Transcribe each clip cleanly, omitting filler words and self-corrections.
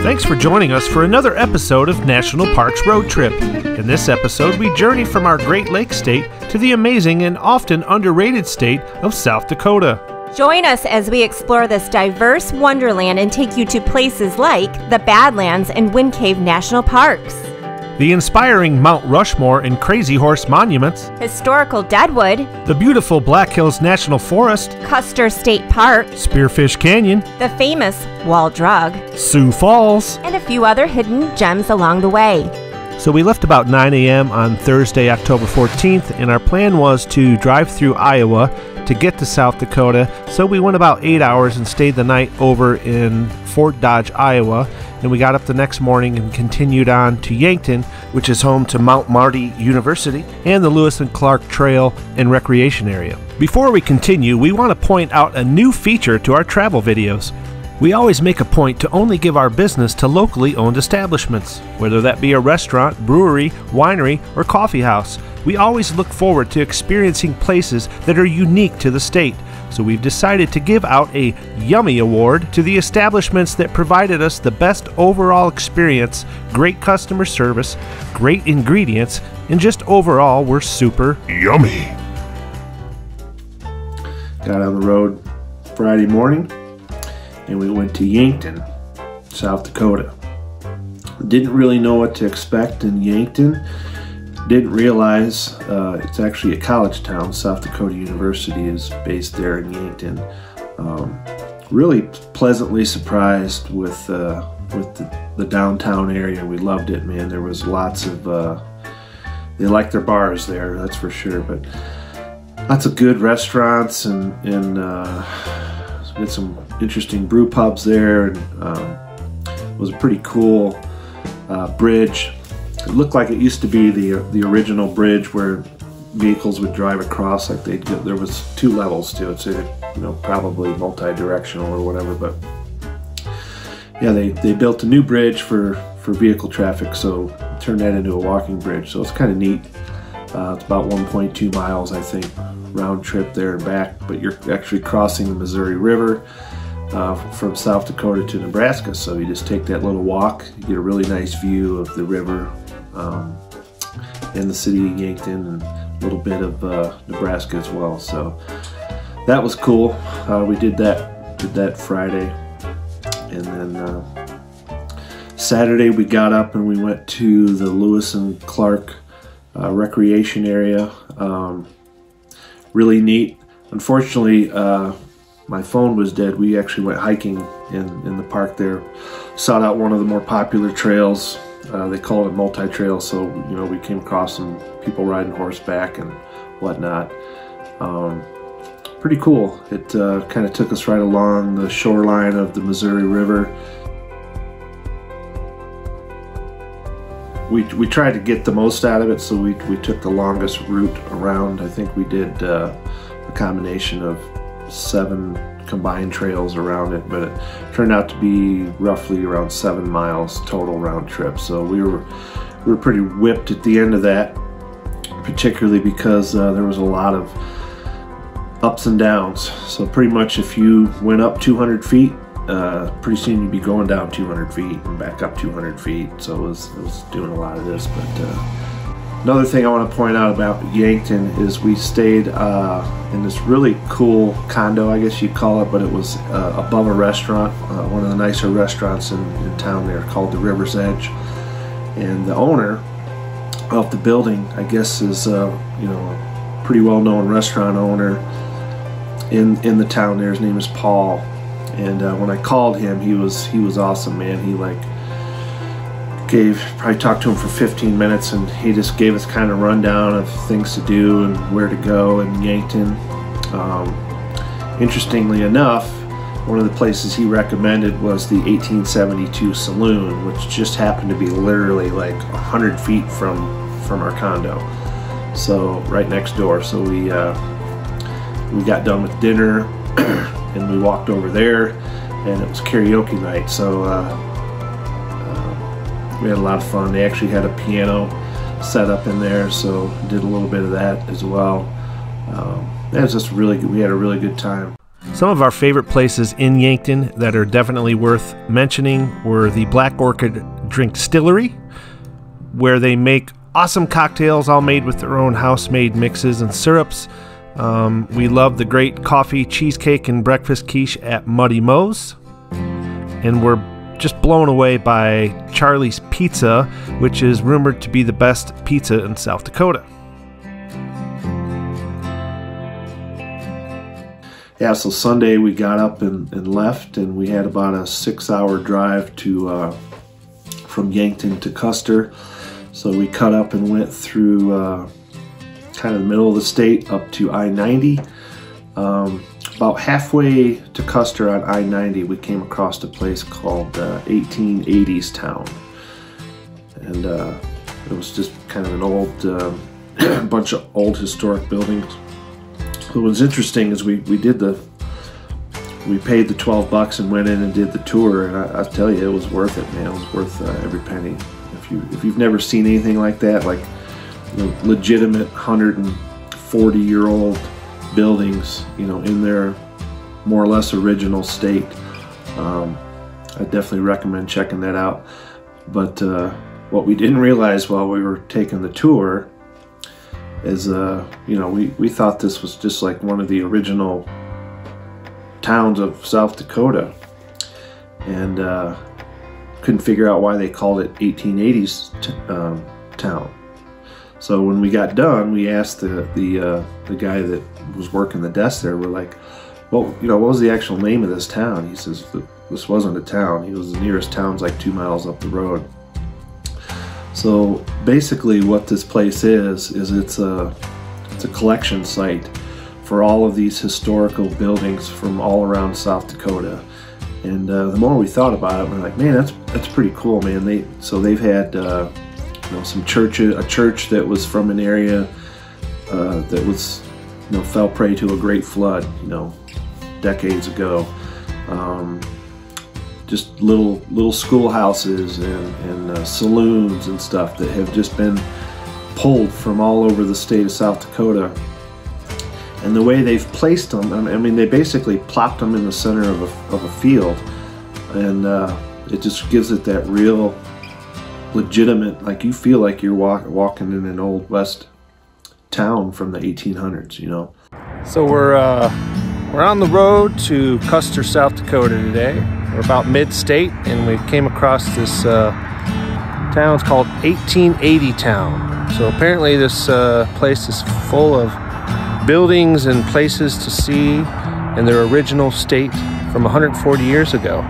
Thanks for joining us for another episode of National Parks Road Trip. In this episode, we journey from our Great Lakes state to the amazing and often underrated state of South Dakota. Join us as we explore this diverse wonderland and take you to places like the Badlands and Wind Cave National Parks, The inspiring Mount Rushmore and Crazy Horse monuments, historical Deadwood, the beautiful Black Hills National Forest, Custer State Park, Spearfish Canyon, the famous Wall Drug, Sioux Falls, and a few other hidden gems along the way. So we left about 9 a.m. on Thursday, October 14th, and our plan was to drive through Iowa to get to South Dakota. So we went about 8 hours and stayed the night over in Fort Dodge, Iowa. And we got up the next morning and continued on to Yankton, which is home to Mount Marty University and the Lewis and Clark Trail and Recreation Area. Before we continue, we want to point out a new feature to our travel videos. We always make a point to only give our business to locally owned establishments, whether that be a restaurant, brewery, winery, or coffee house. We always look forward to experiencing places that are unique to the state. So we've decided to give out a Yummy Award to the establishments that provided us the best overall experience, great customer service, great ingredients, and just overall we're super yummy. Got on the road Friday morning and we went to Yankton, South Dakota. Didn't really know what to expect in Yankton. Didn't realize it's actually a college town. South Dakota University is based there in Yankton. Really pleasantly surprised with the downtown area. We loved it, man. There was lots of, they like their bars there, that's for sure, but lots of good restaurants and we had some interesting brew pubs there, and it was a pretty cool bridge. It looked like it used to be the original bridge where vehicles would drive across. Like there was two levels to it, so probably multi-directional or whatever. But yeah, they built a new bridge for vehicle traffic, so turned that into a walking bridge. So it's kind of neat. It's about 1.2 miles, I think, round trip there and back. But you're actually crossing the Missouri River from South Dakota to Nebraska. So you just take that little walk. You get a really nice view of the river and the city of Yankton and a little bit of Nebraska as well. So that was cool. We did that Friday, and then Saturday we got up and we went to the Lewis and Clark recreation area. Really neat. Unfortunately, my phone was dead. We actually went hiking in the park there. Sought out one of the more popular trails. They call it multi-trail, so we came across some people riding horseback and whatnot. Pretty cool. It kind of took us right along the shoreline of the Missouri River. We tried to get the most out of it, so we took the longest route around. I think we did a combination of 7 combined trails around it, but it turned out to be roughly around 7 miles total round trip. So we were pretty whipped at the end of that, particularly because there was a lot of ups and downs. So pretty much if you went up 200 feet, pretty soon you'd be going down 200 feet and back up 200 feet. So it was doing a lot of this. But another thing I want to point out about Yankton is we stayed in this really cool condo, I guess you'd call it, but it was above a restaurant, one of the nicer restaurants in town there, called the River's Edge. And the owner of the building, I guess, is a pretty well-known restaurant owner in the town there. His name is Paul. And when I called him, he was awesome, man. He probably talked to him for 15 minutes, and he just gave us kind of rundown of things to do and where to go in Yankton. Interestingly enough, one of the places he recommended was the 1872 Saloon, which just happened to be literally like 100 feet from our condo, so right next door. So we got done with dinner and we walked over there, and it was karaoke night. So we had a lot of fun. They actually had a piano set up in there, so did a little bit of that as well. It was just really good. We had a really good time. Some of our favorite places in Yankton that are definitely worth mentioning were the Black Orchid Drink Distillery, where they make awesome cocktails all made with their own house-made mixes and syrups. We love the great coffee, cheesecake, and breakfast quiche at Muddy Mo's. And we're just blown away by Charlie's Pizza, which is rumored to be the best pizza in South Dakota. Yeah, so Sunday we got up and left, and we had about a 6-hour drive to from Yankton to Custer. So we cut up and went through kind of the middle of the state up to I-90. About halfway to Custer on I-90, we came across a place called 1880s Town. And it was just kind of an old, bunch of old historic buildings. What was interesting is we paid the $12 and went in and did the tour, and I tell you, it was worth it, man. It was worth every penny. If you've never seen anything like that, like, you know, legitimate 140-year-old buildings, you know, in their more or less original state, I definitely recommend checking that out. But what we didn't realize while we were taking the tour is, you know, we thought this was just like one of the original towns of South Dakota, and couldn't figure out why they called it 1880s town. So when we got done, we asked the guy that was working the desk there, we're like, well, you know, what was the actual name of this town? He says, this wasn't a town. He was, the nearest town's like 2 miles up the road. So basically what this place is it's a collection site for all of these historical buildings from all around South Dakota. And the more we thought about it, we're like, man, that's pretty cool, man. They've had you know, some a church that was from an area that was, you know, fell prey to a great flood, you know, decades ago. Just little schoolhouses and saloons and stuff that have just been pulled from all over the state of South Dakota. And the way they've placed them, I mean, they basically plopped them in the center of a field, and it just gives it that real legitimate, like, you feel like you're walking in an old west town from the 1800s, you know. So we're on the road to Custer, South Dakota today. We're about mid-state, and we came across this town. It's called 1880 Town. So apparently this place is full of buildings and places to see in their original state from 140 years ago.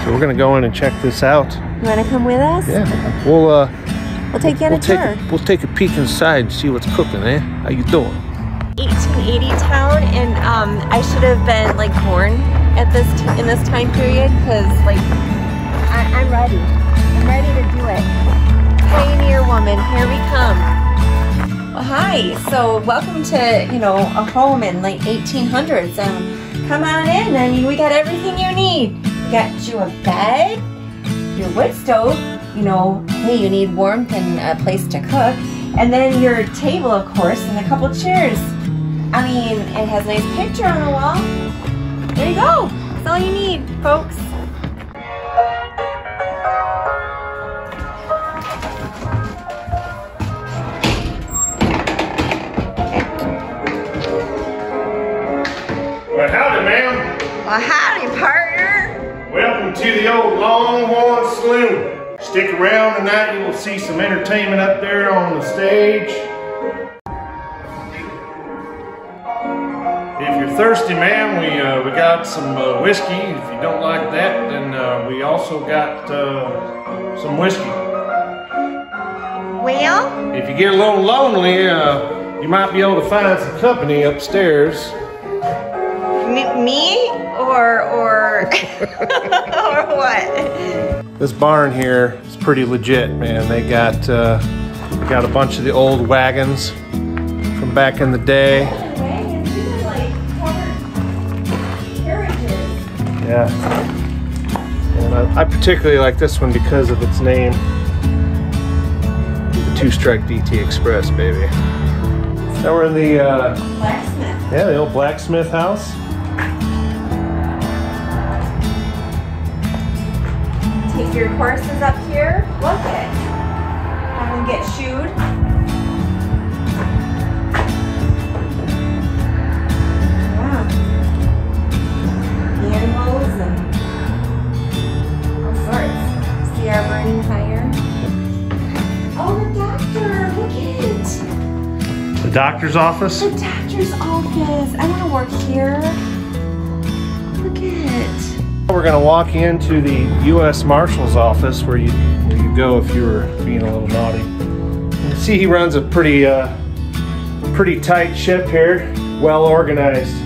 So we're gonna go in and check this out. You wanna come with us? Yeah. We'll take you on a tour. We'll take a peek inside and see what's cooking, eh? How you doing? 1880 Town, and I should have been like born at in this time period, because like I'm ready. I'm ready to do it. Pioneer woman, here we come. Well, hi. So welcome to, you know, a home in like 1800s. Come on in. I mean, we got everything you need. We got you a bed, your wood stove. You know, hey, you need warmth and a place to cook, and then your table, of course, and a couple chairs. I mean, it has a nice picture on the wall. There you go. That's all you need, folks. Well, howdy, ma'am. Well, howdy, partner. Welcome to the old Longhorn Saloon. Stick around tonight, you will see some entertainment up there on the stage. If you're thirsty, ma'am, we got some whiskey. If you don't like that, then we also got some whiskey. Well? If you get a little lonely, you might be able to find some company upstairs. Me? Or or what? This barn here is pretty legit, man. They got a bunch of the old wagons from back in the day. Yeah, and I particularly like this one because of its name, the Two-Strike DT Express, baby. Now we're in the blacksmith. yeah, the old blacksmith house. take your horses up here. Look it. Have them get shoed. Yeah. Animals and all sorts. See our burning tire? Oh, the doctor, look it. The doctor's office? The doctor's office. I want to work here. Look it. We're going to walk into the U.S. Marshal's office where you go if you were being a little naughty. You see he runs a pretty tight ship here, well organized.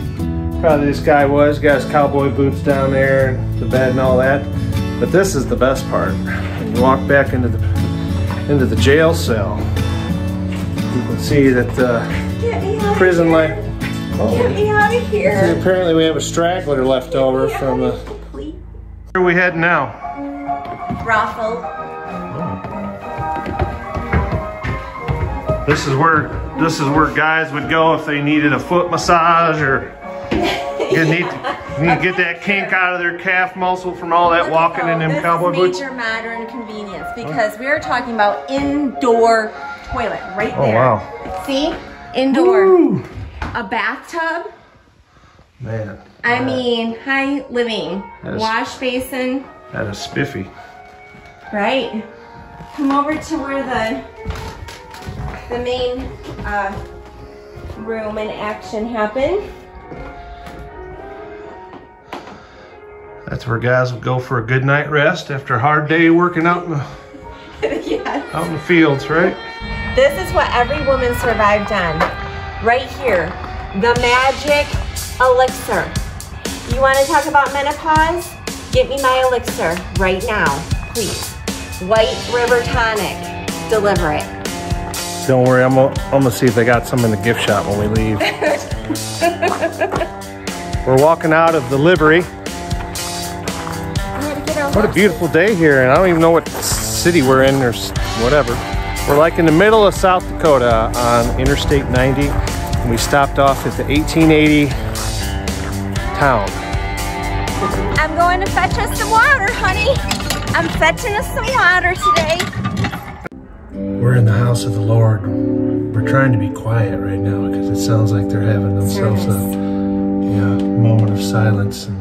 Probably this guy was, got his cowboy boots down there and the bed and all that. But this is the best part. When you walk back into the jail cell, you can see that the prison life. Get me out of here. See, apparently we have a straggler left over from the. Where are we heading now? Brothel. This is where guys would go if they needed a foot massage or need to get that kink out of their calf muscle from all that walking in them cowboy boots. Major modern convenience because we are talking about indoor toilet right there. Oh wow! See, indoor. Woo. A bathtub. Man. I mean, high living. Wash basin. That is spiffy. Right. Come over to where the main room and action happen. That's where guys would go for a good night rest after a hard day working out in the Yes. out in the fields, right? This is what every woman survived on. Right here. The magic elixir. You want to talk about menopause? Get me my elixir right now, please. White River Tonic. Deliver it. Don't worry, I'm gonna see if they got some in the gift shop when we leave. We're walking out of the livery. What a beautiful day here, and I don't even know what city we're in or whatever. We're like in the middle of South Dakota on Interstate 90, and we stopped off at the 1880 town. I'm going to fetch us some water, honey. I'm fetching us some water today. We're in the house of the Lord. We're trying to be quiet right now because it sounds like they're having themselves a moment of silence and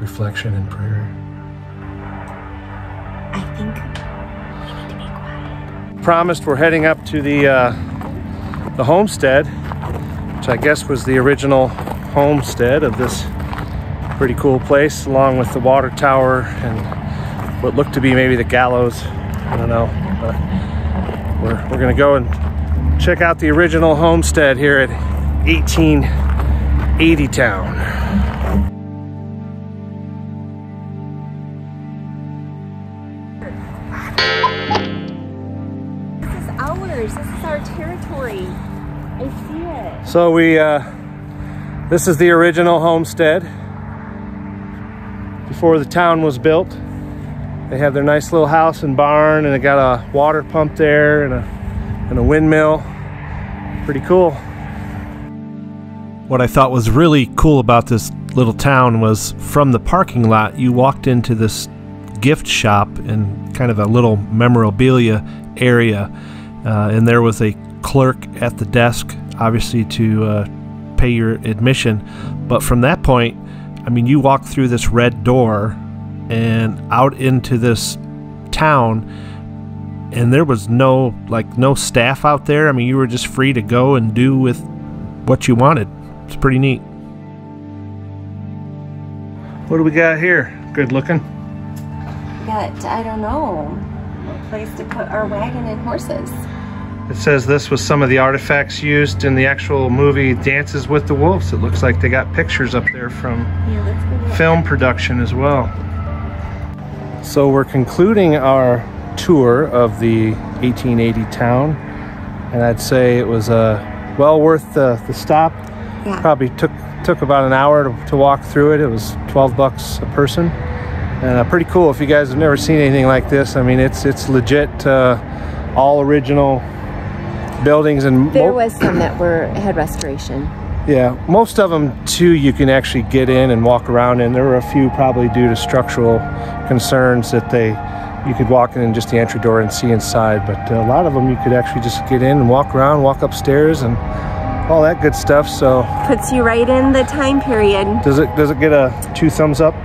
reflection and prayer. I think we need to be quiet. Promised we're heading up to the homestead, which I guess was the original homestead of this pretty cool place, along with the water tower and what looked to be maybe the gallows. I don't know, but we're gonna go and check out the original homestead here at 1880 town. This is ours. This is our territory. I see it. So this is the original homestead before the town was built. They have their nice little house and barn, and they got a water pump there and a windmill. Pretty cool. What I thought was really cool about this little town was from the parking lot, you walked into this gift shop and kind of a little memorabilia area, and there was a clerk at the desk, obviously to pay your admission. But from that point, I mean, you walk through this red door and out into this town, and there was no staff out there. I mean, you were just free to go and do with what you wanted. It's pretty neat. What do we got here? Good looking. We got, I don't know, a place to put our wagon and horses. It says this was some of the artifacts used in the actual movie Dances with the Wolves. It looks like they got pictures up there from film production as well. So we're concluding our tour of the 1880 town, and I'd say it was well worth the stop. Yeah. Probably took about an hour to walk through it. It was $12 a person, and pretty cool. If you guys have never seen anything like this, I mean, it's legit all original buildings. And there was some that had restoration. Yeah, most of them too you can actually get in and walk around in. There were a few probably due to structural concerns that you could walk in just the entry door and see inside, but a lot of them you could actually just get in and walk around, walk upstairs and all that good stuff. So puts you right in the time period. Does it get a 2 thumbs up?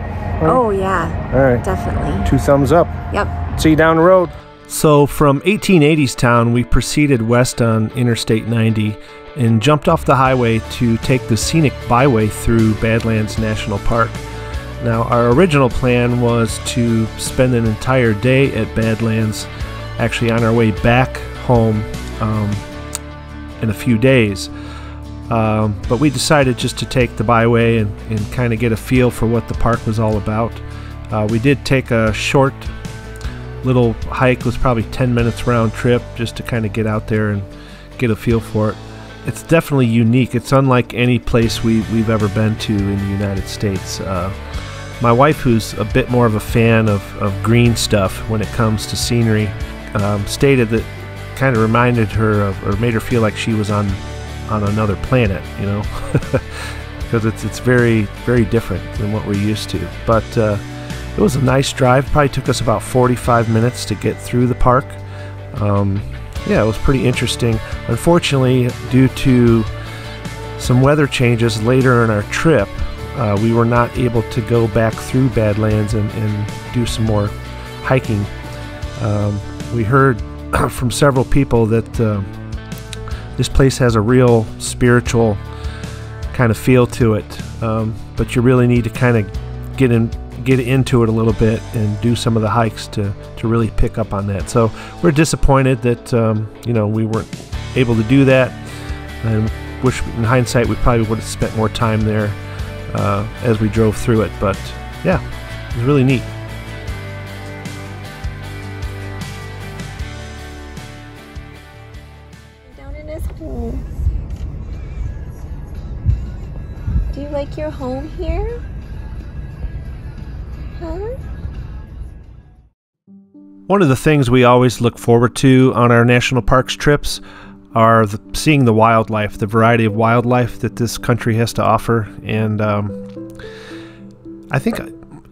Oh yeah. All right. Definitely. 2 thumbs up. Yep. See you down the road. So from 1880s town, we proceeded west on Interstate 90 and jumped off the highway to take the scenic byway through Badlands National Park. Now, our original plan was to spend an entire day at Badlands, actually on our way back home in a few days. But we decided just to take the byway and kind of get a feel for what the park was all about. We did take a short little hike. It was probably 10 minutes round trip just to kind of get out there and get a feel for it. It's definitely unique. It's unlike any place we've ever been to in the United States. My wife, who's a bit more of a fan of green stuff when it comes to scenery, stated that kind of reminded her of, or made her feel like she was on another planet, you know, because it's very, very different than what we're used to. But it was a nice drive. Probably took us about 45 minutes to get through the park. Yeah, it was pretty interesting. Unfortunately, due to some weather changes later in our trip, we were not able to go back through Badlands and do some more hiking. We heard from several people that this place has a real spiritual kind of feel to it, but you really need to kind of get into it a little bit and do some of the hikes to really pick up on that. So we're disappointed that you know, we weren't able to do that, and wish in hindsight we probably would have spent more time there as we drove through it. But yeah, it was really neat. Down in his home. Do you like your home here? Huh? One of the things we always look forward to on our national parks trips are seeing the wildlife, the variety of wildlife that this country has to offer. And I think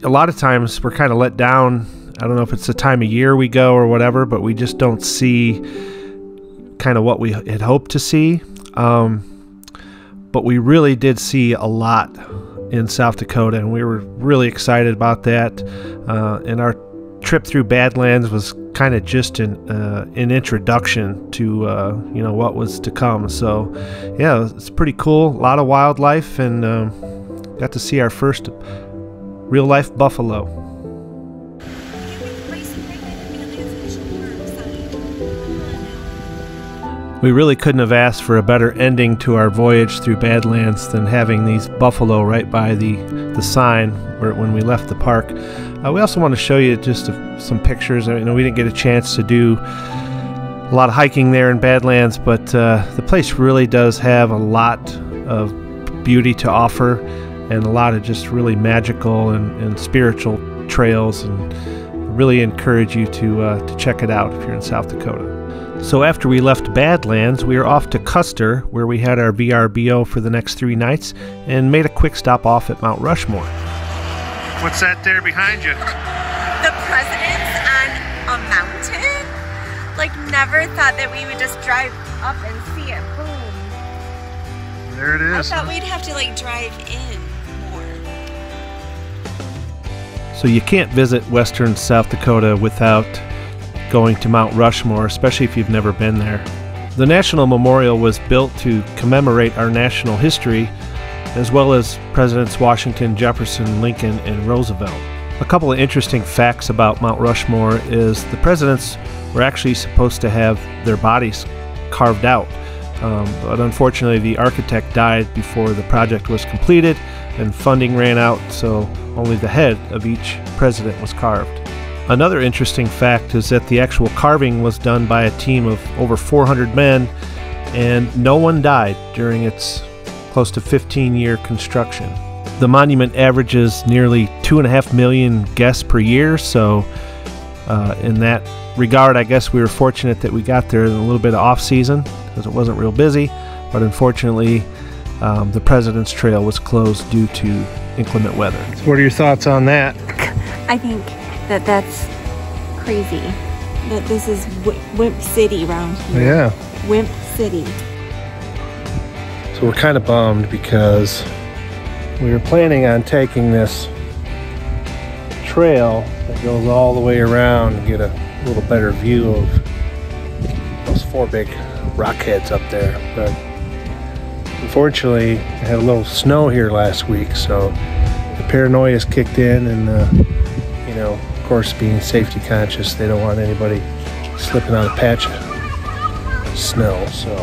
a lot of times we're kind of let down. I don't know if it's the time of year we go or whatever, but we just don't see kind of what we had hoped to see. But we really did see a lot in South Dakota, and we were really excited about that. And our trip through Badlands was kind of just an introduction to you know, what was to come. So yeah, it's pretty cool. A lot of wildlife, and got to see our first real life buffalo. We really couldn't have asked for a better ending to our voyage through Badlands than having these buffalo right by the sign when we left the park. We also want to show you just some pictures. You know, we didn't get a chance to do a lot of hiking there in Badlands, but the place really does have a lot of beauty to offer, and a lot of just really magical and spiritual trails, and I really encourage you to check it out if you're in South Dakota. So after we left Badlands, we were off to Custer, where we had our VRBO for the next 3 nights, and made a quick stop off at Mount Rushmore. What's that there behind you? The president's on a mountain? Like, never thought that we would just drive up and see it. Boom. There it is. I thought we'd have to, like, drive in more. So you can't visit western South Dakota without going to Mount Rushmore, especially if you've never been there. The National Memorial was built to commemorate our national history, as well as Presidents Washington, Jefferson, Lincoln, and Roosevelt. A couple of interesting facts about Mount Rushmore is the presidents were actually supposed to have their bodies carved out, but unfortunately the architect died before the project was completed and funding ran out, so only the head of each president was carved. Another interesting fact is that the actual carving was done by a team of over 400 men, and no one died during its close to 15-year construction. The monument averages nearly 2.5 million guests per year, so in that regard, I guess we were fortunate that we got there in a little bit of off-season because it wasn't real busy, but unfortunately the President's Trail was closed due to inclement weather. So what are your thoughts on that? I think that that's crazy. That this is Wimp City around here. Yeah. Wimp City. So we're kind of bummed because we were planning on taking this trail that goes all the way around and get a little better view of those 4 big rock heads up there. But unfortunately, I had a little snow here last week, so the paranoia's kicked in, and you know, of course, being safety conscious, they don't want anybody slipping on a patch of snow. So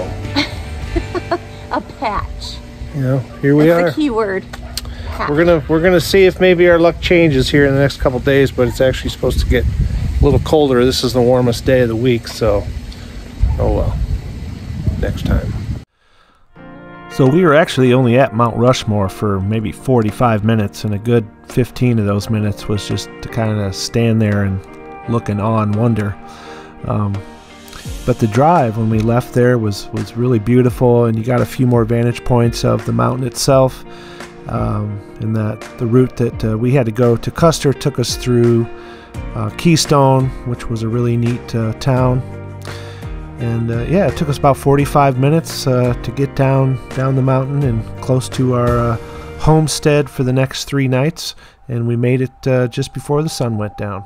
a patch. You know, here we are. That's the key word. Patch. We're gonna see if maybe our luck changes here in the next couple days, but it's actually supposed to get a little colder. This is the warmest day of the week, so oh well. Next time. So we were actually only at Mount Rushmore for maybe 45 minutes, and a good 15 of those minutes was just to kind of stand there and look in awe and wonder. But the drive when we left there was really beautiful, and you got a few more vantage points of the mountain itself. And that the route that we had to go to Custer took us through Keystone, which was a really neat town. And yeah, it took us about 45 minutes to get down the mountain and close to our homestead for the next 3 nights, and we made it just before the sun went down.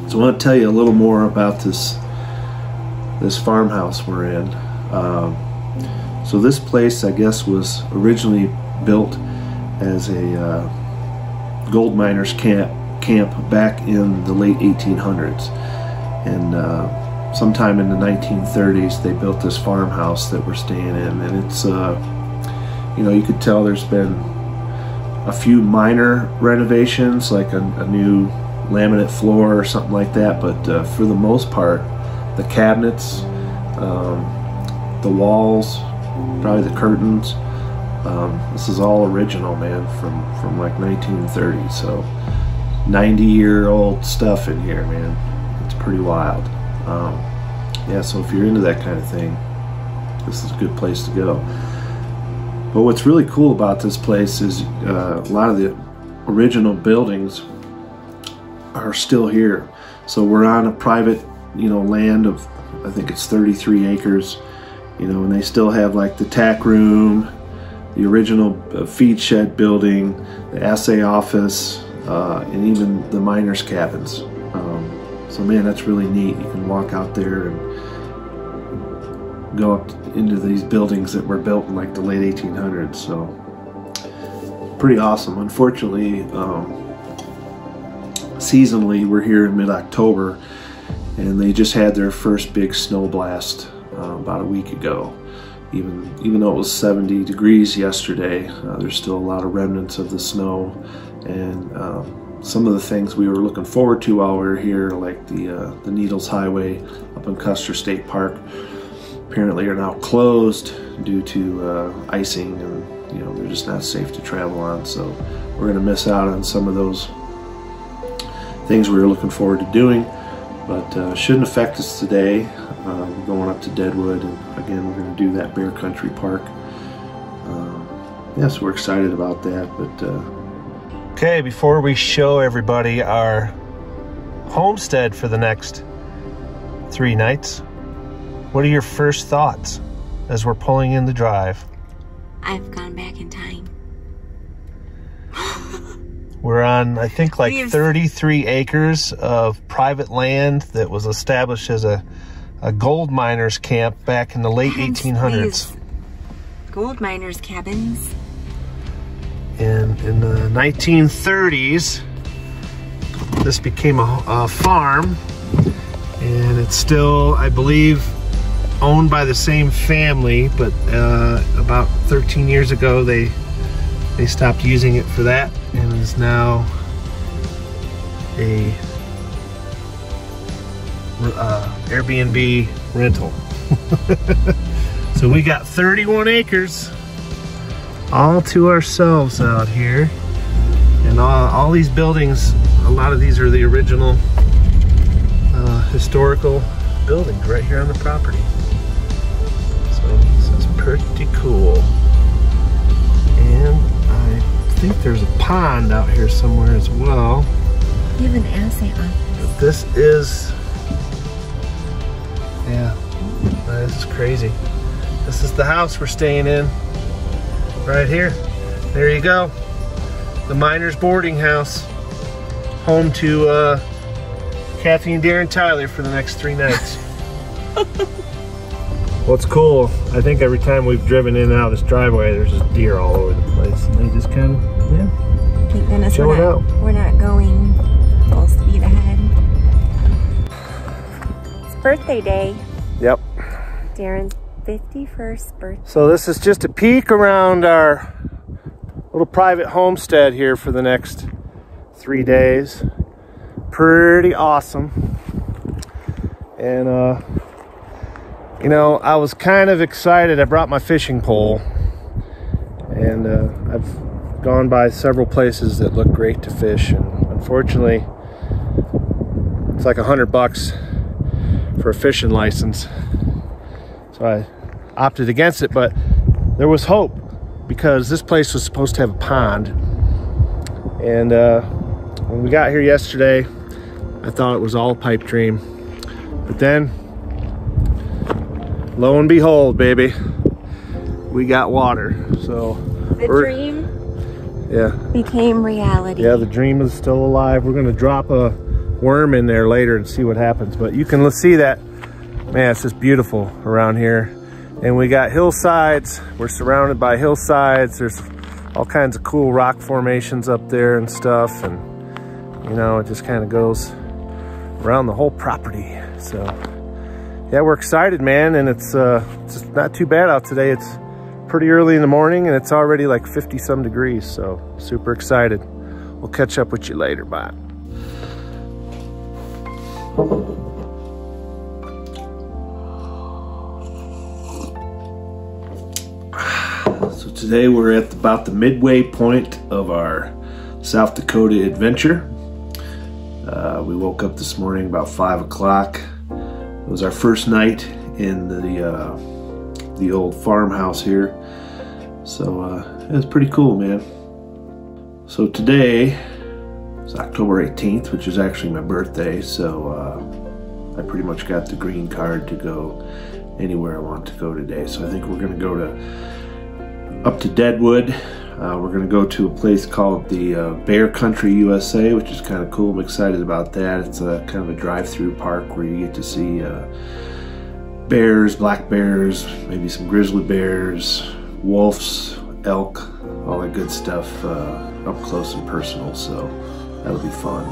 So I want to tell you a little more about this farmhouse we're in. So this place, I guess, was originally built as a gold miners camp back in the late 1800s, and sometime in the 1930s they built this farmhouse that we're staying in, and it's you know, you could tell there's been a few minor renovations, like a new laminate floor or something like that, but for the most part, the cabinets, the walls, probably the curtains, this is all original, man, from like 1930. So 90-year-old stuff in here, man. It's pretty wild. Yeah, so if you're into that kind of thing, this is a good place to go. But what's really cool about this place is a lot of the original buildings are still here. So we're on a private, you know, land of, I think it's 33 acres, you know, and they still have like the tack room, the original feed shed building, the assay office, and even the miners' cabins. So man, that's really neat. You can walk out there and go up into these buildings that were built in like the late 1800s. So pretty awesome. Unfortunately, seasonally, we're here in mid-October, and they just had their first big snow blast about a week ago. Even though it was 70 degrees yesterday, there's still a lot of remnants of the snow, and some of the things we were looking forward to while we were here, like the Needles Highway up in Custer State Park, apparently are now closed due to icing, and you know, they're just not safe to travel on. So we're going to miss out on some of those things we were looking forward to doing, but shouldn't affect us today. We're going up to Deadwood, and again, we're going to do that Bear Country Park. Yeah, so we're excited about that. But okay, before we show everybody our homestead for the next 3 nights, what are your first thoughts as we're pulling in the drive? I've gone back in time. We're on, I think, like 33 acres of private land that was established as a gold miners camp back in the late 1800s. Gold miners cabins. And in the 1930s, this became a farm, and it's still, I believe, owned by the same family, but about 13 years ago they stopped using it for that, and is now a Airbnb rental. So we got 31 acres all to ourselves out here, and all these buildings, a lot of these are the original historical buildings right here on the property. So this is pretty cool. And I think there's a pond out here somewhere as well. You have an assay office. This is, yeah, this is crazy. This is the house we're staying in, right here. There you go. The miners' boarding house. Home to Kathy and Darren Tyler for the next 3 nights. What's cool, I think every time we've driven in and out of this driveway, there's just deer all over the place. And they just kind of, yeah. Thank goodness chilling out. We're not going full speed ahead. It's birthday day. Yep. Darren's 51st birthday. So this is just a peek around our little private homestead here for the next 3 days. Pretty awesome. And you know, I was kind of excited. I brought my fishing pole, and I've gone by several places that look great to fish, and unfortunately it's like $100 for a fishing license, so I opted against it. But there was hope, because this place was supposed to have a pond, and when we got here yesterday, I thought it was all a pipe dream. But then, lo and behold, baby, we got water. So the dream became reality. Yeah, the dream is still alive. We're gonna drop a worm in there later and see what happens. But you can see that, man, it's just beautiful around here. And we got hillsides. We're surrounded by hillsides. There's all kinds of cool rock formations up there and stuff. And you know, it just kind of goes around the whole property. So yeah, we're excited, man. And it's not too bad out today. It's pretty early in the morning and it's already like 50-some degrees. So super excited. We'll catch up with you later. Bye. So today we're at about the midway point of our South Dakota adventure. We woke up this morning about 5 o'clock. It was our first night in the old farmhouse here. So it was pretty cool, man. So today is October 18th, which is actually my birthday. So I pretty much got the green card to go anywhere I want to go today. So I think we're gonna go up to Deadwood. We're gonna go to a place called the Bear Country USA, which is kind of cool. I'm excited about that. It's a kind of a drive-through park where you get to see bears, black bears, maybe some grizzly bears, wolves, elk, all that good stuff up close and personal. So that'll be fun.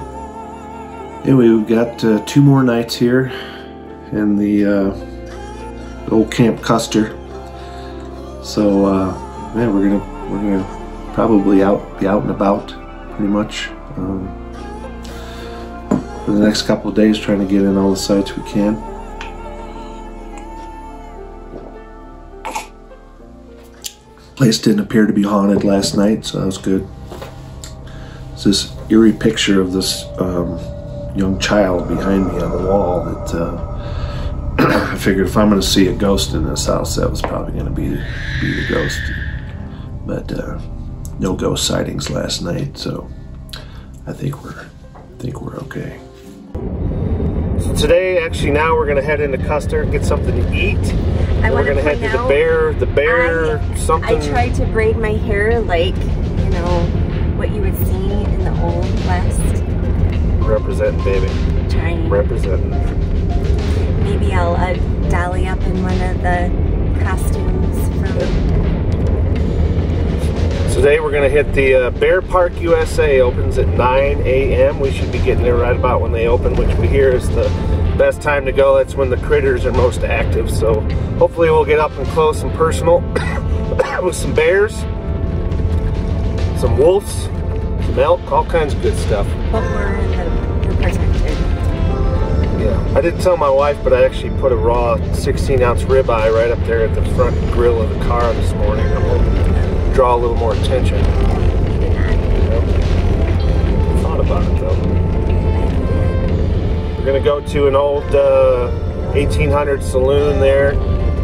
Anyway, we've got 2 more nights here in the old Camp Custer. So man, we're gonna probably be out and about pretty much for the next couple of days, trying to get in all the sites we can. Place didn't appear to be haunted last night, so that was good. It's this eerie picture of this young child behind me on the wall that I figured if I'm going to see a ghost in this house, that was probably going to be the ghost. But no ghost sightings last night, so I think we're okay. So today, actually, now we're gonna head into Custer and get something to eat. We're gonna head to the bear something. I tried to braid my hair like, you know, what you would see in the old West. Representing, baby. Trying. Representing. Maybe I'll dolly up in one of the costumes from. Today we're gonna hit the Bear Park USA. Opens at 9 a.m. We should be getting there right about when they open, which we hear is the best time to go. That's when the critters are most active. So hopefully we'll get up and close and personal with some bears, some wolves, some elk, all kinds of good stuff. But we're protected. Yeah, I didn't tell my wife, but I actually put a raw 16-ounce ribeye right up there at the front grill of the car this morning. I'm hoping to draw a little more attention. Thought about it though. gonna go to an old 1800 saloon there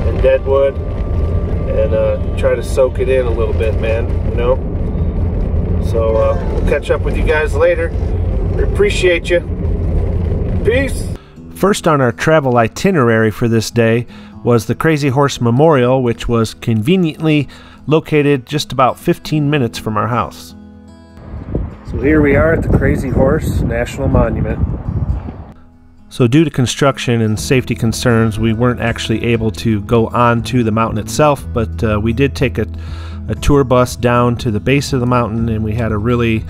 in Deadwood and try to soak it in a little bit, man, you know? So we'll catch up with you guys later. We appreciate you. Peace. First on our travel itinerary for this day was the Crazy Horse Memorial, which was conveniently located just about 15 minutes from our house. So here we are at the Crazy Horse National Monument. So due to construction and safety concerns, we weren't actually able to go on to the mountain itself, but we did take a tour bus down to the base of the mountain, and we had a really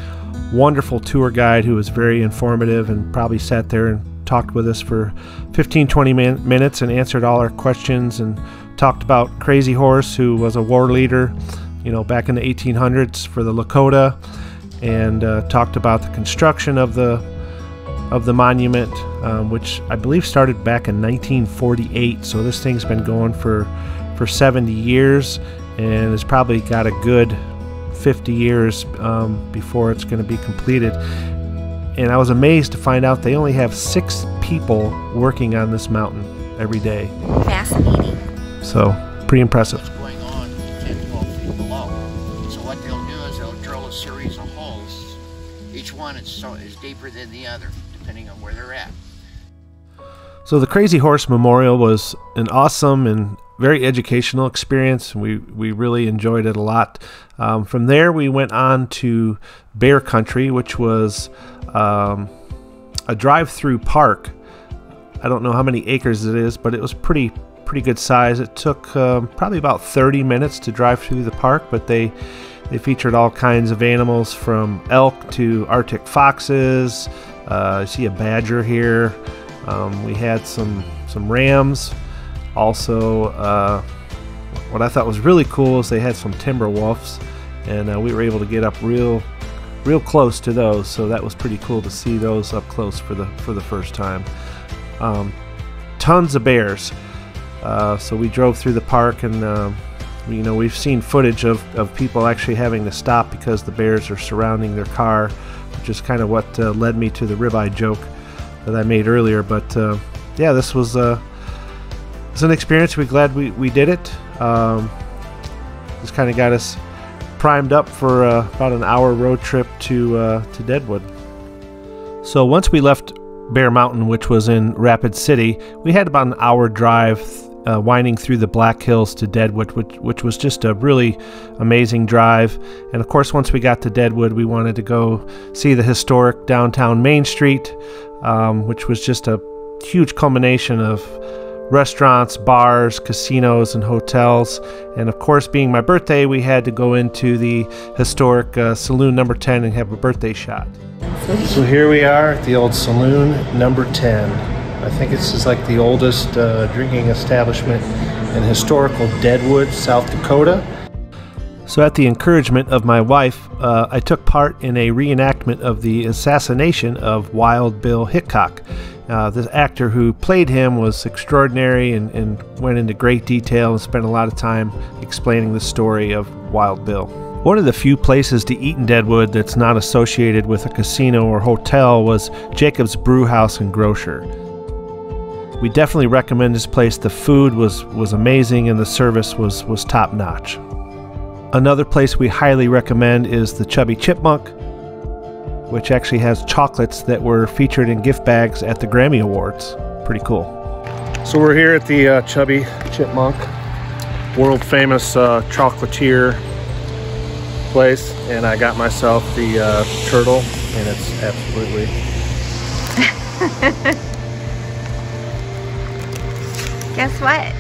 wonderful tour guide who was very informative and probably sat there and talked with us for 15-20 minutes and answered all our questions and talked about Crazy Horse, who was a war leader, you know, back in the 1800s for the Lakota, and talked about the construction of the monument, which I believe started back in 1948. So this thing's been going for 70 years and has probably got a good 50 years before it's going to be completed. And I was amazed to find out they only have 6 people working on this mountain every day. Fascinating. So, pretty impressive. What's going on 10, 12 feet below. So what they'll do is they'll drill a series of holes. Each one is deeper than the other, depending on where they're at. So the Crazy Horse Memorial was an awesome and very educational experience. We really enjoyed it a lot. From there, we went on to Bear Country, which was a drive-through park. I don't know how many acres it is, but it was pretty good size. It took probably about 30 minutes to drive through the park, but they featured all kinds of animals from elk to Arctic foxes. I see a badger here. We had some rams. Also, what I thought was really cool is they had some timber wolves, and we were able to get up real close to those. So that was pretty cool to see those up close for the first time. Tons of bears. So we drove through the park, and you know, we've seen footage of people actually having to stop because the bears are surrounding their car, which is kind of what led me to the ribeye joke that I made earlier. But yeah, this was it's an experience. We're glad we did it. This kind of got us primed up for about an hour road trip to Deadwood. So once we left Bear Mountain, which was in Rapid City, we had about an hour drive winding through the Black Hills to Deadwood, which was just a really amazing drive. And of course, once we got to Deadwood, we wanted to go see the historic downtown Main Street, which was just a huge culmination of restaurants, bars, casinos, and hotels. And of course, being my birthday, we had to go into the historic Saloon Number 10 and have a birthday shot. So here we are at the old Saloon Number 10. I think this is like the oldest drinking establishment in historical Deadwood, South Dakota. So at the encouragement of my wife, I took part in a reenactment of the assassination of Wild Bill Hickok. The actor who played him was extraordinary and went into great detail and spent a lot of time explaining the story of Wild Bill. One of the few places to eat in Deadwood that's not associated with a casino or hotel was Jacob's Brewhouse and Grocer. We definitely recommend this place. The food was amazing and the service was top-notch. Another place we highly recommend is the Chubby Chipmunk, which actually has chocolates that were featured in gift bags at the Grammy Awards. Pretty cool. So we're here at the Chubby Chipmunk, world famous chocolatier place, and I got myself the turtle, and it's absolutely Guess what?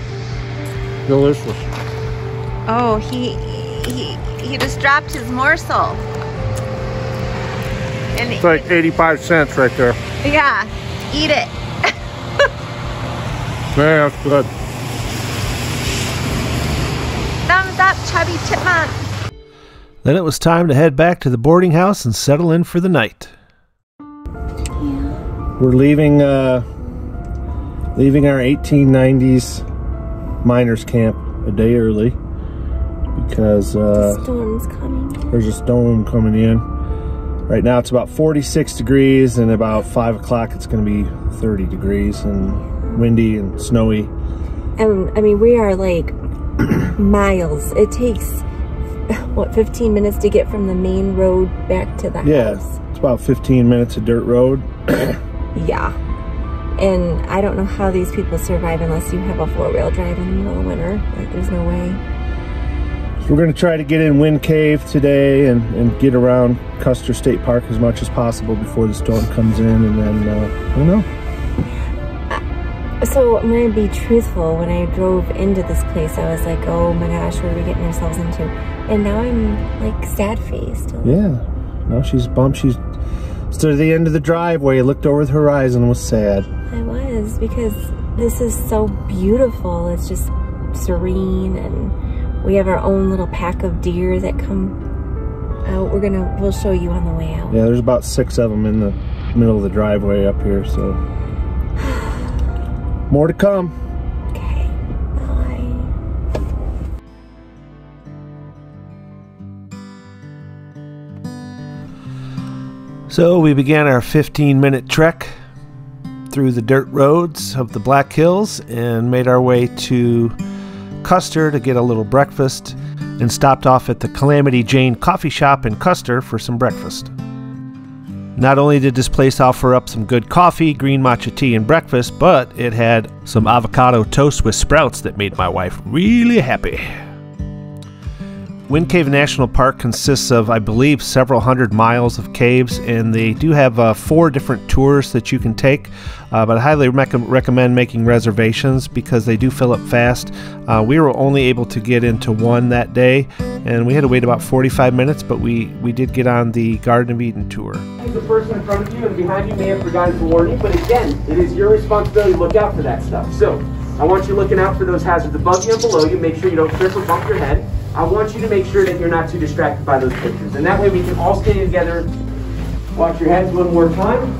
delicious. Oh, he just dropped his morsel. And It's like 85 cents right there. yeah, eat it. Man, that's good. Thumbs up, Chubby Chipmunk. Then it was time to head back to the boarding house and settle in for the night. Yeah. We're leaving our 1890s miners camp a day early because Storm's coming. there's a storm coming in. Right now it's about 46 degrees, and about 5 o'clock it's going to be 30 degrees and windy and snowy. And I mean, we are like miles. It takes, what, 15 minutes to get from the main road back to the house? It's about 15 minutes of dirt road. Yeah. And I don't know how these people survive unless you have a four-wheel drive in the middle of winter. Like, there's no way. So we're going to try to get in Wind Cave today and get around Custer State Park as much as possible before the storm comes in, and then, I don't know. So I'm going to be truthful. When I drove into this place, I was like, oh my gosh, what are we getting ourselves into? And now I'm like sad-faced. Yeah. No, she's bummed. She's stood at the end of the driveway, looked over the horizon, and was sad. I was, because this is so beautiful. It's just serene, and we have our own little pack of deer that come out. We'll show you on the way out. Yeah, there's about 6 of them in the middle of the driveway up here, so more to come. Okay, bye. So we began our 15-minute trek through the dirt roads of the Black Hills and made our way to Custer to get a little breakfast, and stopped off at the Calamity Jane coffee shop in Custer for some breakfast. Not only did this place offer up some good coffee, green matcha tea, and breakfast, but it had some avocado toast with sprouts that made my wife really happy. Wind Cave National Park consists of, I believe, several hundred miles of caves, and they do have 4 different tours that you can take, but I highly recommend making reservations because they do fill up fast. We were only able to get into one that day, and we had to wait about 45 minutes, but we did get on the Garden of Eden tour. The person in front of you and behind you may have forgotten to warn you, but again, it is your responsibility to look out for that stuff. So, I want you looking out for those hazards above you and below you. Make sure you don't trip or bump your head. I want you to make sure that you're not too distracted by those pictures. And that way we can all stay together. Watch your heads one more time.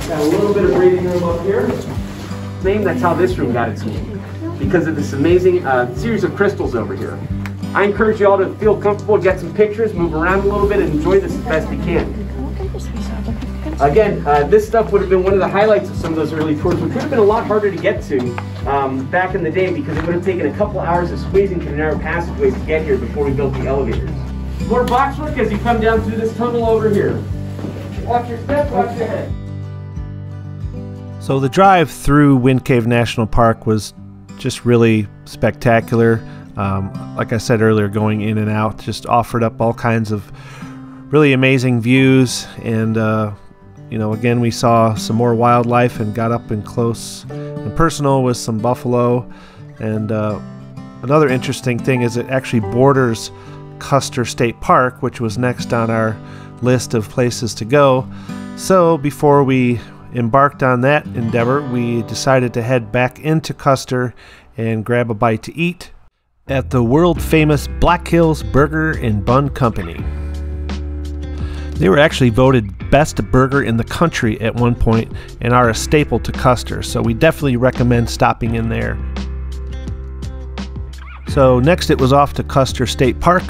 Got a little bit of breathing room up here. That's how this room got its name, because of this amazing series of crystals over here. I encourage you all to feel comfortable, get some pictures, move around a little bit, and enjoy this as best you can. Again, this stuff would have been one of the highlights of some of those early tours, which would have been a lot harder to get to back in the day, because it would have taken a couple hours of squeezing through narrow passageways to get here before we built the elevators. More box work as you come down through this tunnel over here. Watch your step, watch your head. So the drive through Wind Cave National Park was just really spectacular. Like I said earlier, going in and out just offered up all kinds of really amazing views, and you know, again, we saw some more wildlife and got up and close and personal with some buffalo. And another interesting thing is it actually borders Custer State Park, which was next on our list of places to go. So before we embarked on that endeavor, we decided to head back into Custer and grab a bite to eat at the world-famous Black Hills Burger and Bun Company. They were actually voted best burger in the country at one point and are a staple to Custer, so we definitely recommend stopping in there. So next it was off to Custer State Park,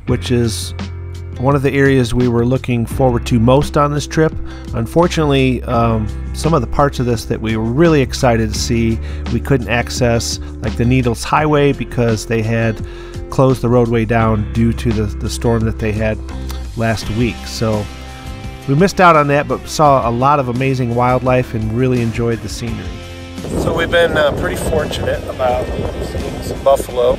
which is one of the areas we were looking forward to most on this trip. Unfortunately, some of the parts of this that we were really excited to see we couldn't access, like the Needles Highway, because they had closed the roadway down due to the storm that they had last week. So we missed out on that, but saw a lot of amazing wildlife and really enjoyed the scenery. So we've been pretty fortunate about seeing some buffalo,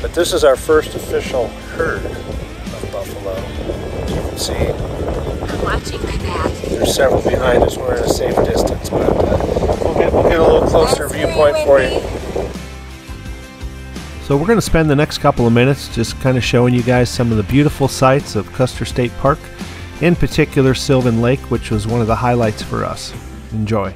but this is our first official herd of buffalo. As you can see, I'm watching my back. there's several behind us. We're at a safe distance, but we'll get a little closer viewpoint for you. So we're going to spend the next couple of minutes just kind of showing you guys some of the beautiful sights of Custer State Park, in particular Sylvan Lake, which was one of the highlights for us. Enjoy.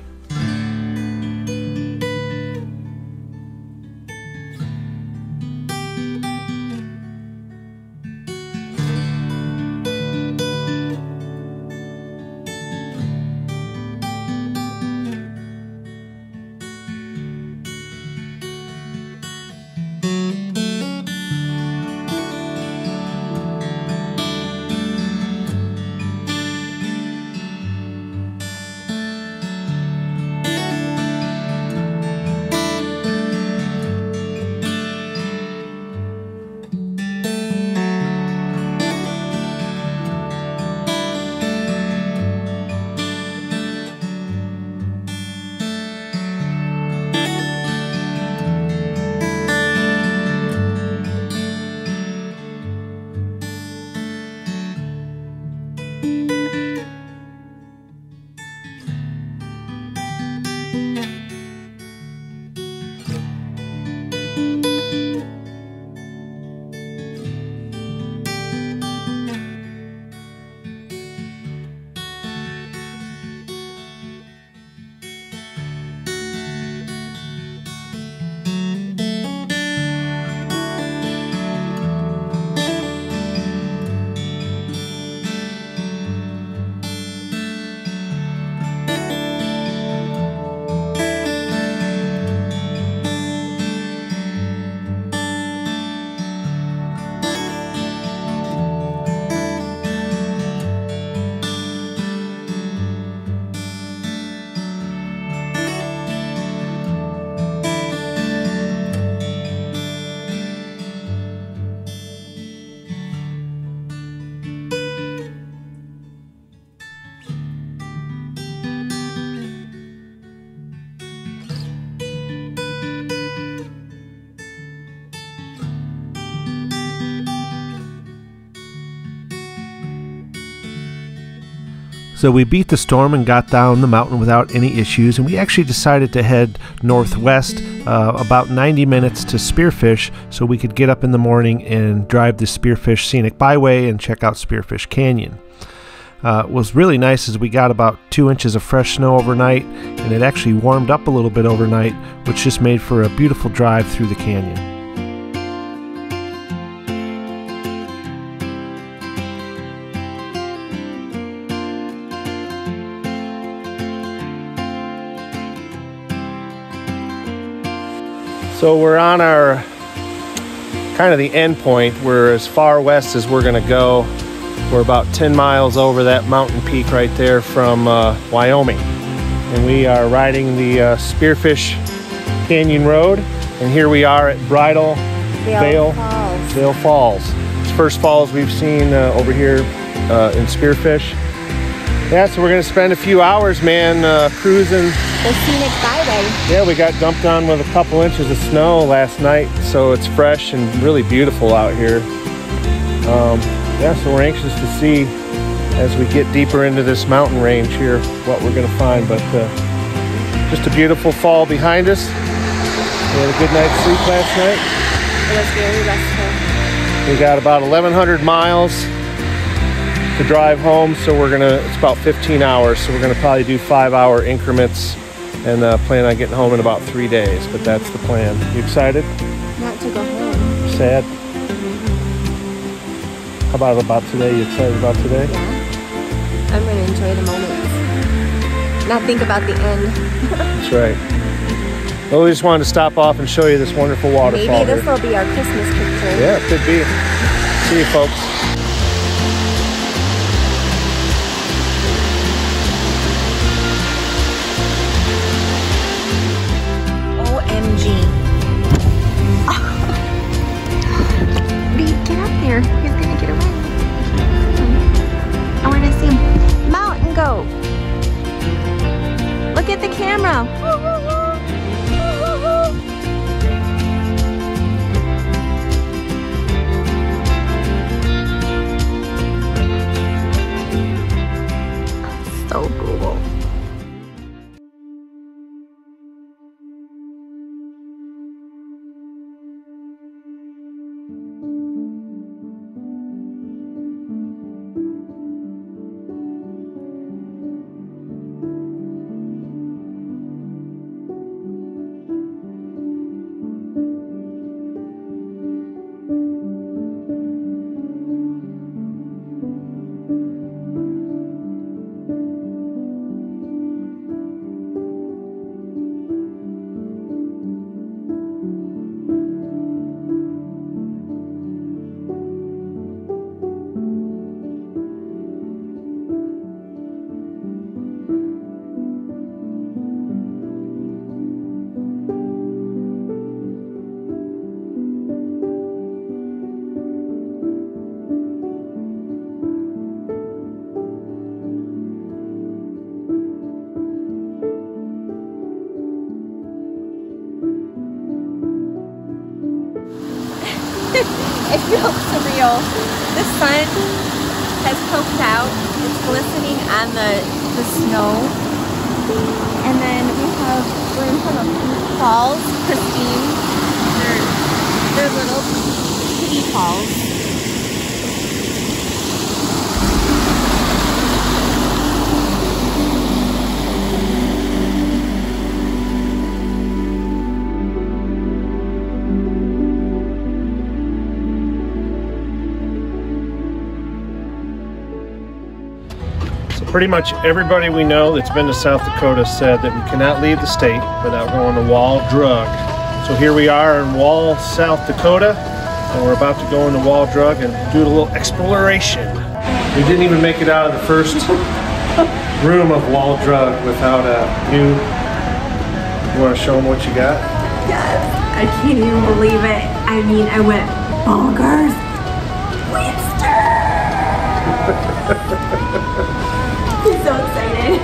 So we beat the storm and got down the mountain without any issues, and we actually decided to head northwest about 90 minutes to Spearfish so we could get up in the morning and drive the Spearfish Scenic Byway and check out Spearfish Canyon. It was really nice as we got about 2 inches of fresh snow overnight, and it actually warmed up a little bit overnight, which just made for a beautiful drive through the canyon. So we're on our kind of the end point. We're as far west as we're going to go. We're about 10 miles over that mountain peak right there from Wyoming. And we are riding the Spearfish Canyon Road. And here we are at Bridal Veil Falls. It's the first falls we've seen over here in Spearfish. Yeah, so we're going to spend a few hours, man, cruising the scenic byway. Yeah, we got dumped on with a couple inches of snow last night, so it's fresh and really beautiful out here. Yeah, so we're anxious to see as we get deeper into this mountain range here what we're going to find. But just a beautiful fall behind us. We had a good night's sleep last night. It was very restful. We got about 1,100 miles to drive home, so it's about 15 hours, so we're gonna probably do 5-hour increments and plan on getting home in about 3 days, but that's the plan. You excited? Not to go home. Sad? How about today? You excited about today? Yeah. I'm gonna enjoy the moments. Not think about the end. That's right. Well, we just wanted to stop off and show you this wonderful waterfall. Maybe this will be our Christmas picture. Yeah, it could be. See you, folks. Look at the camera. So cool. It feels surreal. The sun has poked out. It's glistening on the snow. And then we're in front of falls, pristine. They're little kitty falls. Pretty much everybody we know that's been to South Dakota said that we cannot leave the state without going to Wall Drug. So here we are in Wall, South Dakota, and we're about to go into Wall Drug and do a little exploration. We didn't even make it out of the first room of Wall Drug without a new... You want to show them what you got? Yes, I can't even believe it. I mean, I went bonkers. I'm so excited.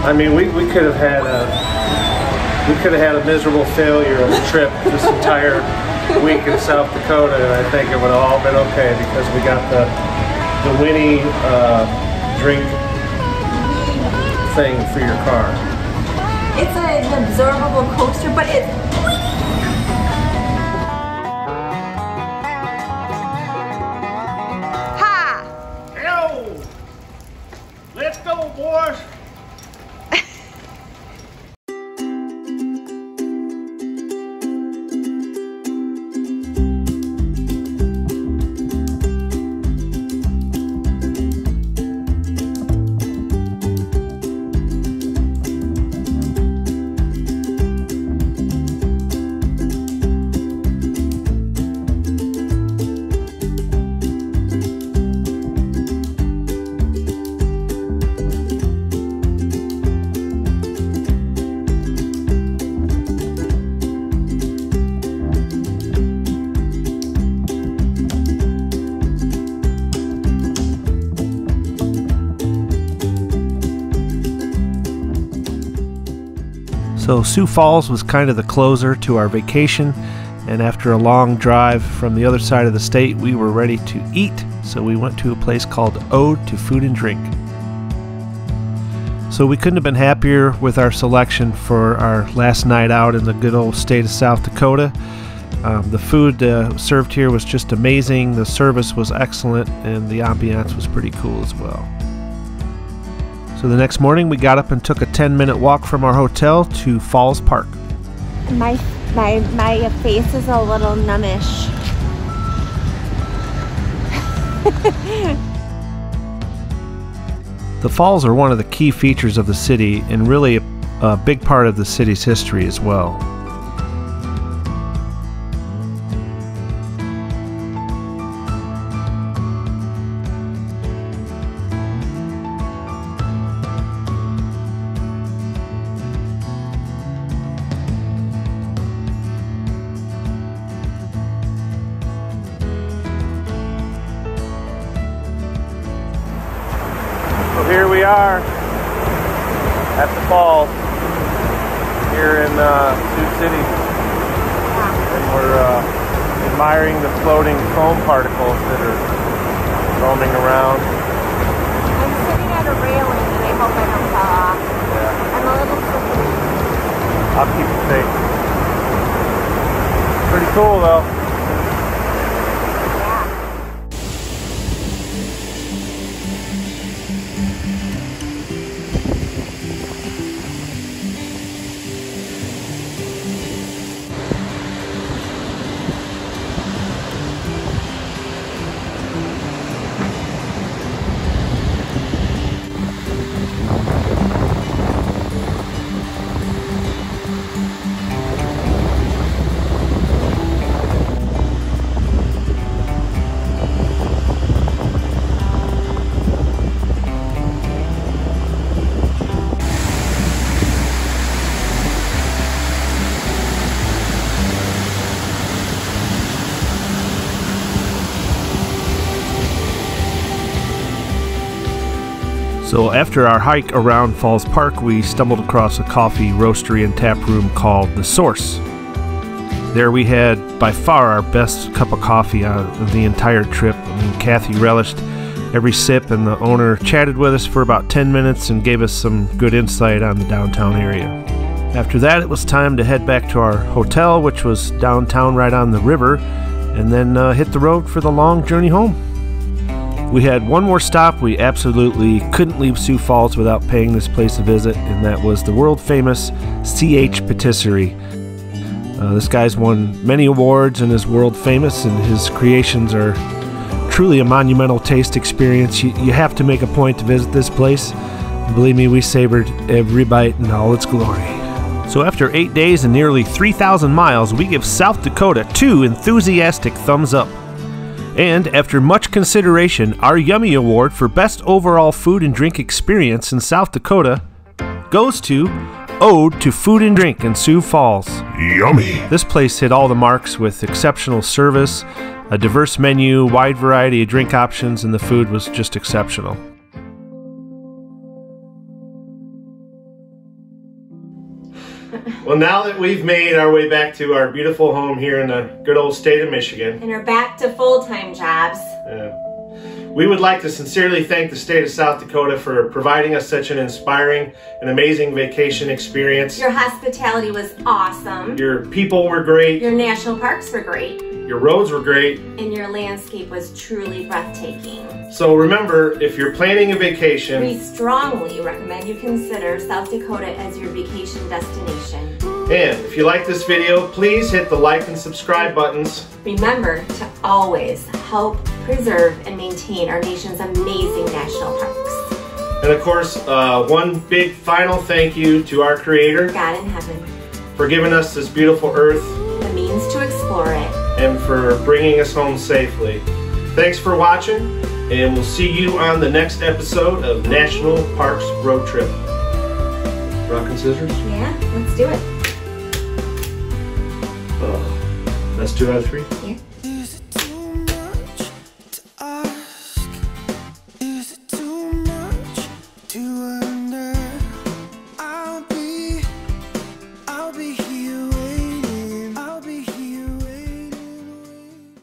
I mean, we could have had a miserable failure of a trip this entire week in South Dakota, and I think it would have all been okay because we got the Winnie drink thing for your car. It's an absorbable coaster, but it's Yo! Let's go, boys! So Sioux Falls was kind of the closer to our vacation, and after a long drive from the other side of the state, we were ready to eat, so we went to a place called Ode to Food and Drink. So we couldn't have been happier with our selection for our last night out in the good old state of South Dakota. The food served here was just amazing, the service was excellent, and the ambiance was pretty cool as well. So the next morning we got up and took a 10-minute walk from our hotel to Falls Park. my face is a little numbish. The falls are one of the key features of the city and really a big part of the city's history as well. Here we are at the falls here in Sioux City, and we're admiring the floating foam particles that are roaming around. I'm sitting at a railing and I hope I don't fall off. Yeah. I'm a little slippery. I'll keep you safe. Pretty cool though. So after our hike around Falls Park, we stumbled across a coffee roastery and tap room called The Source. There we had by far our best cup of coffee on the entire trip. I mean, Kathy relished every sip, and the owner chatted with us for about 10 minutes and gave us some good insight on the downtown area. After that, it was time to head back to our hotel, which was downtown right on the river, and then hit the road for the long journey home. We had one more stop. We absolutely couldn't leave Sioux Falls without paying this place a visit, and that was the world-famous C.H. Patisserie. This guy's won many awards and is world-famous, and his creations are truly a monumental taste experience. You have to make a point to visit this place. Believe me, we savored every bite in all its glory. So after 8 days and nearly 3,000 miles, we give South Dakota 2 enthusiastic thumbs up. And after much consideration, our Yummy Award for Best Overall Food and Drink Experience in South Dakota goes to Ode to Food and Drink in Sioux Falls. Yummy! This place hit all the marks with exceptional service, a diverse menu, wide variety of drink options, and the food was just exceptional. Well, now that we've made our way back to our beautiful home here in the good old state of Michigan. And are back to full-time jobs. We would like to sincerely thank the state of South Dakota for providing us such an inspiring and amazing vacation experience. Your hospitality was awesome. Your people were great. Your national parks were great. Your roads were great. And your landscape was truly breathtaking. So remember, if you're planning a vacation, we strongly recommend you consider South Dakota as your vacation destination. And if you like this video, please hit the like and subscribe buttons. Remember to always help preserve and maintain our nation's amazing national parks. And of course, one big final thank you to our Creator, God in heaven, for giving us this beautiful earth, the means to explore it, and for bringing us home safely. Thanks for watching, and we'll see you on the next episode of National Parks Road Trip. Rock and scissors? Yeah, let's do it. That's 2 out of 3? Yeah.